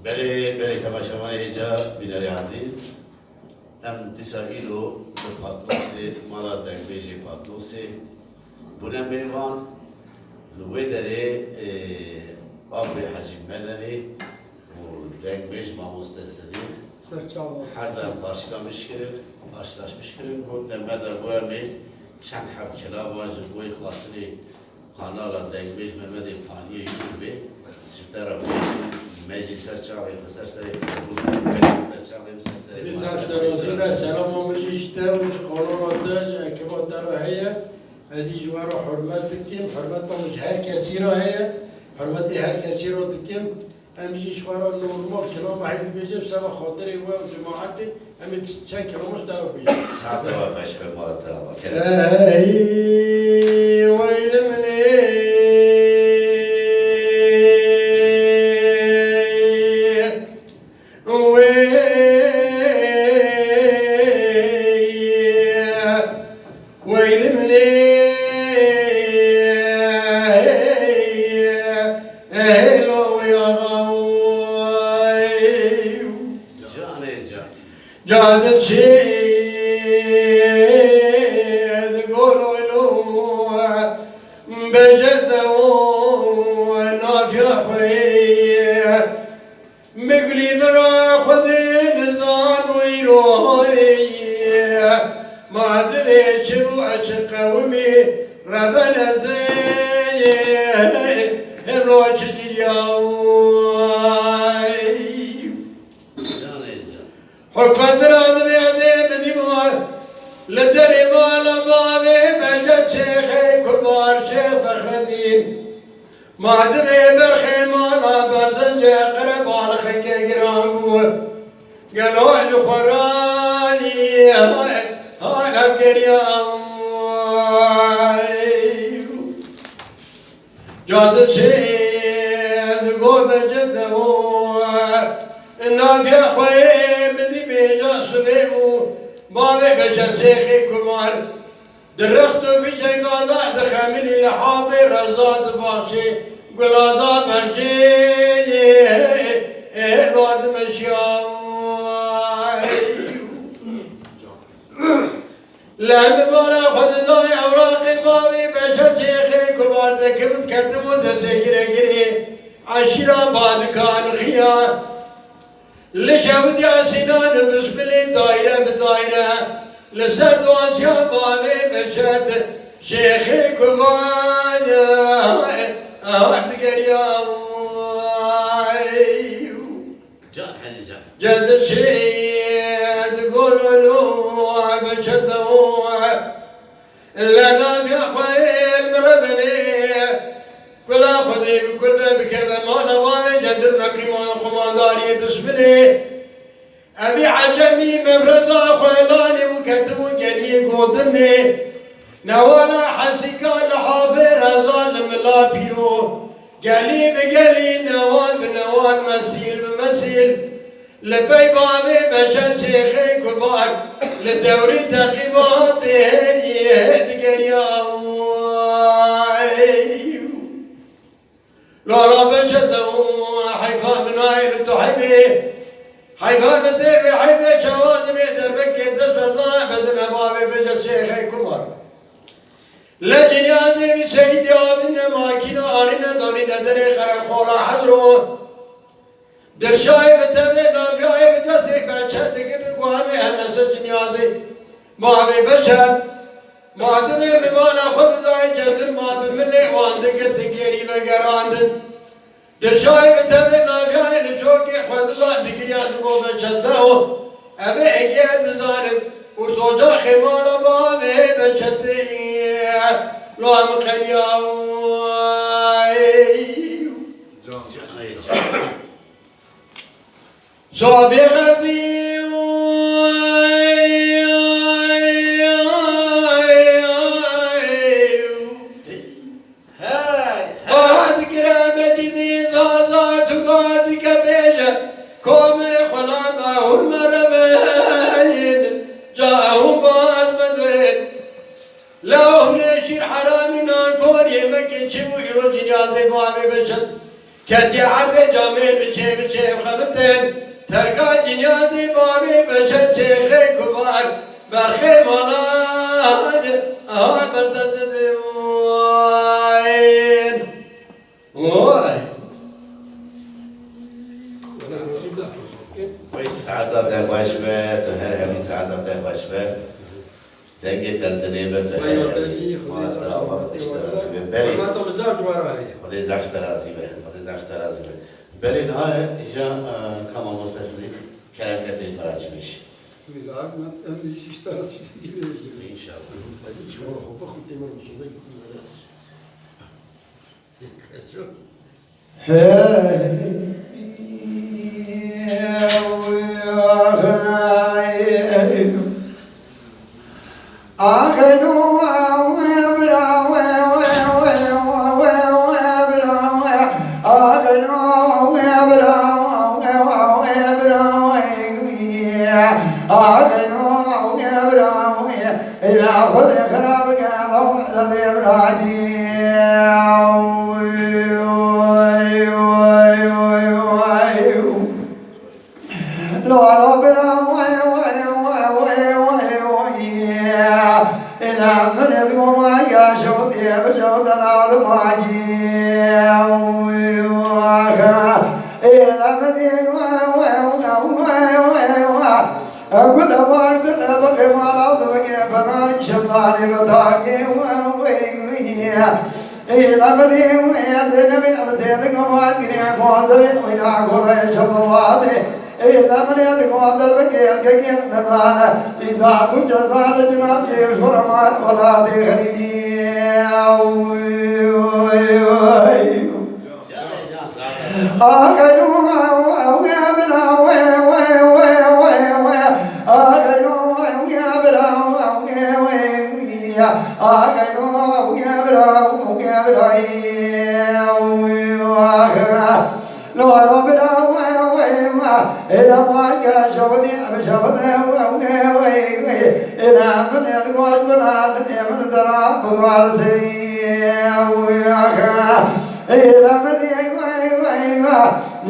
بله تماشاوان اینجا بیناری عزیز ام دیسایلو به پاتلوسی مالا دنگبیجی پاتلوسی بونه بیوان لوی داره آبی حجیم مدنی و دنگبیج ما مستسدیم هر در پارشلاش میشکریم بود نمده گویمی چند حب کلا واجب گوی خاطری کانال دنگبیج ممدی پانی یوتیوبی شبتر مجلس چاقی خسرتای مجلس چاقی مسرتای سلام آموزشتر و قانون داج اکبات داره عزیز و را حرمت دکیم حرمت آموز هر کسی را هیا حرمت هر کسی را دکیم امشیش خورا نورمال کلام هایی بیجیم سوا خاطری و جماعتی امی چند کلامش داره بیجیم ساعت و بش به مالتا ویل منی جاد الشيد قولوا له بجده ونافع خويه مقلي برا خذ نزال ويرويه ما ادري شنو اشق قومي ربنا زي الروج حكم دراد بيعزي بديمار لدري مالا بابي مجد شيخي كبار شيخ فخر الدين ما دري برخي مالا برزنجي قرب على خكي قرامو قالوا الخراني هاي أبقر يا جاد الشيد قول بجده النافع خويه بدي بيجا سبيبو بابي بجا سيخي كمار درختو في شيقادا دخاملي لحابي رزاد باشي قلادا برجي لواد مشياوي لعب بالا خد داي اوراقي بابي بجا سيخي كمار دكبت كتبو دسيقري قري عشرة بعد كان خيار لشبد يا سنان بسبلي دايرة بدايرة لسد واسيا بابي بشد شيخي كمان أهدقر يا جان حجي جان جد الشيد قولوا له بشده لنا في أخوين مردني كل خذي بكل بكذا ما نوامي جد المكرم وخمانداري بسملي أبي عجمي مبرزا خويلاني وكتبو جلي قودرني نوانا حسكا لحافر هزال ملا بيرو قالي بقالي نوان بنوان مسيل بمسيل لبي بابي بشد شيخي كبار لدوري تقيبات هدقر يا لا بشده حيفان نايل تحبي حيفان الدبي حيبي شواد بيدر بكي دسر بدن بابي بجد شيخي كبار لكن يا زي سيدي آبنا ماكينا آرنا دانينا دري خرق خولا حضرو در شاي بتبه نافعي بدسي بچه دكي بقوامي هنسا جنيازي بابي بشد مادمي بمانا خود داي جدر مادم اللي واندكر تنگيري بگراندن در شاي بتبه نافعي لشوكي خود داي تنگيريات قو بچده ابي اگياد ظالم وطوجا خمانا بابي بچده لام قلياوي صابي غزي كومي خلانا والمربين جاءهم بعد بدين لو ليش الحرامي ناكور يمكن شبو يروج جنازة بابي بشد كتي عبد جامي بشي خبتن تركا جنيازي بابي بشي شيخي كبار برخي مناد برسد وين وين وی ساعتات خوشبه تو هر همی ساعتات خوشبه تنگی تردنی به مالت را وقت اشتراسی به بلی ما تو مزاج وراي خودی زشت رازی به خودی زشت رازی به بلی نهای ایجا کاما مستسلی کرم کتیج براچ میشه مزاج ما أمي اشتغل شيء كذا انشالله بعدين شو هو باخذ تمر مصدق شو أقول أبغى بقي ما الأرض بقي فنان شباني بطاقي إلى بدي ويا زينبي أبسيدك وما أدري أخوازري وإلى أخوة شبواتي إلى من يدقوا بقي الكيك نظانا إذا كنت زاد جناسي يشكر ما ولا تخريبي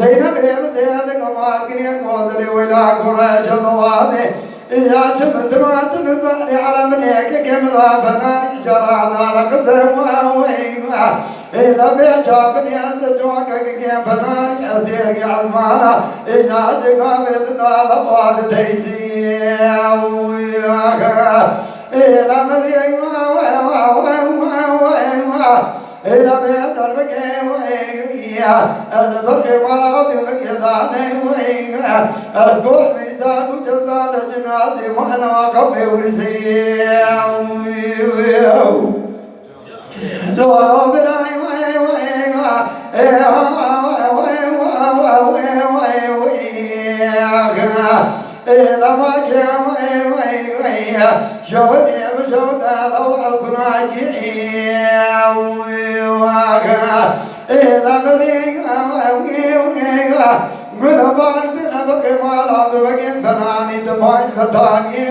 زينب بسيدك وما أدري أخوازري وإلى أخوة شبواتي يا شمت ما تنزل على منيك كملا فناني جرانا لقصر وإيوا إذا بيجابني أسجوك كم فناني أسيرك عزمانا إذا شكابت دال واد تيسي إذا مدي إذا بيدر بكي وإيوا البرق مرض بكذاني وإيوا أسبوع ميزان وجزال جنازي وأنا قبل ورسي زوال براي لما كان شهد بشهد لو الكناجي لما قل بارد نبقي مالا بقي فناني دماء فتاني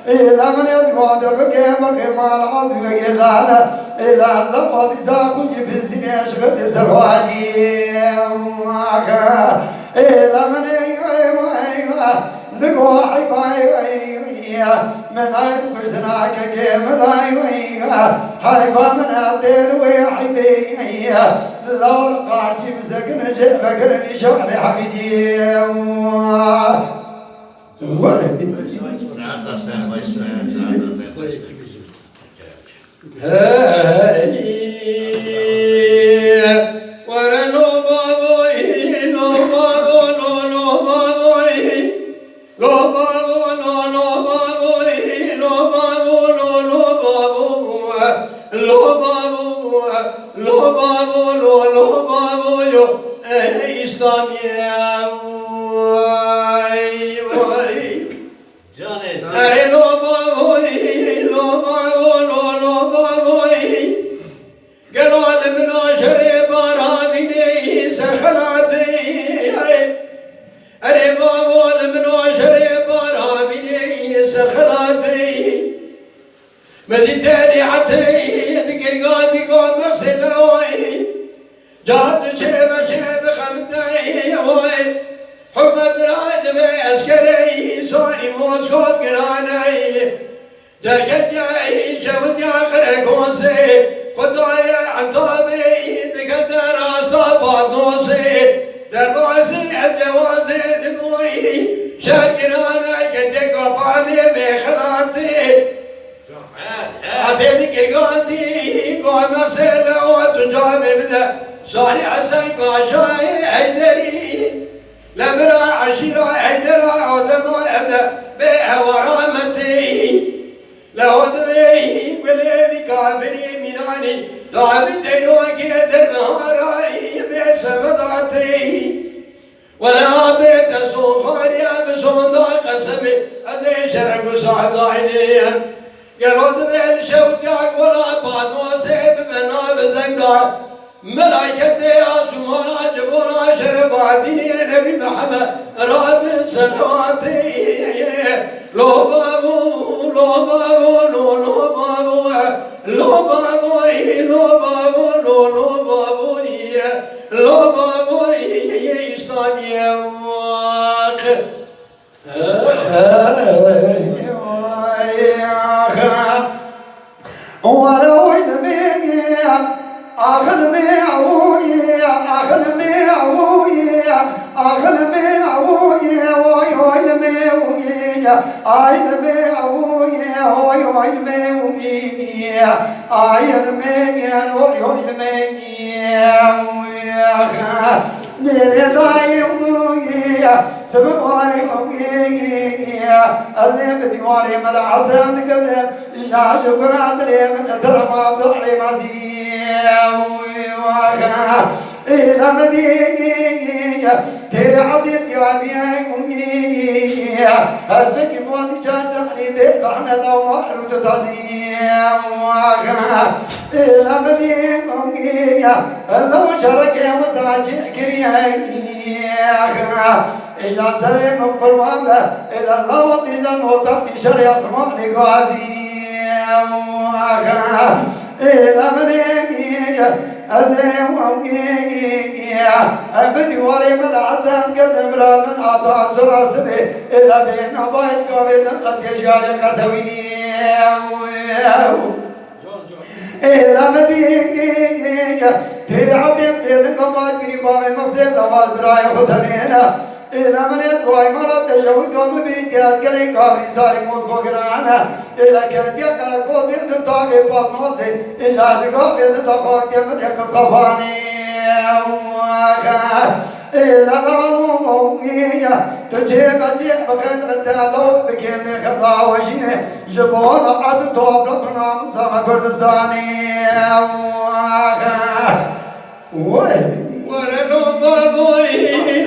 إلا من يدقوا بقي مالا بقي ذانا إلا لقد ساقوا في السنة أشغل سرواني إلا من دقوا حباي من عيد برسناك كيم ضاي حيقا من عدين ويحبي لو القارشي مسكن شيء فكرني شوحني حبيبي ساعتات خوشبه ساعتات خوشبه جاد شيب خمدني وين حب براد عسكري صاري موسكو قراني درجت يا شفت يا خرقوسي خدايا عطابي دقدر أصاباتوسي دروسي الجوازي دموي شرقرانا كتك وباني بخلاتي هاتيك قاسي قام سيلا وتجاب بدا صاري حسن قاشاي هيدري لمرا عشيرا هيدرا عدما أبدا بيها ورامتي لو دبي بلي كافري ميناني تعبت روكي دربهاراي بسمداتي ولا بيت صوفاريا بصوندا قسمي أزي شرق صعدايني قلت بالشوت يا ولا بعض وسيب منا بزنقار ملايكتي أسمونا جبونا شرباتني نبي محمد رب سنواتي لو بابو لو بابو لو بابو لو بابو لو بابو لو بابو لو بابو إسلامي واق ولو المية أخذ معوية أخذ معوية أخذ معوية وي وي المعوية أي المعوية وي وي المعوية أي المعوية وي وي المعوية نيلي ضايموية سبب وي ويا أذيب ديواري ملعسان قبل يا شكرا لي من ترمى بضعي مزيا وخا إلى مدينية تيري عبدي سيوانيا ممينية أسبك موازي شاجعني دي بعنا ذو محروج تزيا وخا إلى مدينية لو شرك يا مساجي كريا خا إلى سلام قربان إلى الله وطيزا وطعم شريع المعنى قوازي وآخر إلى منيني أزيم ومقيني أبدي وري من عسان قدم را من عطاء سراسبي إلى بين أبايت قابل قد يجعل قرتويني إلى مديني تيري عبدي سيدك وبعد قريبا من مصير لواز براي خطنينا إلى من يدعي مرض تجاوز قوم بيسياس كري كابري ساري موسكو قرانا إلى كاتيا كاراكوزي دطاقي بطنوزي إجا شقا بيد دخون كمن يقصفاني إلى غاوغية تجيب أجيب بخير التالو بكيني خضا وجيني جبونا عد طوب لطنا مصامة كردستاني ورلو بابوي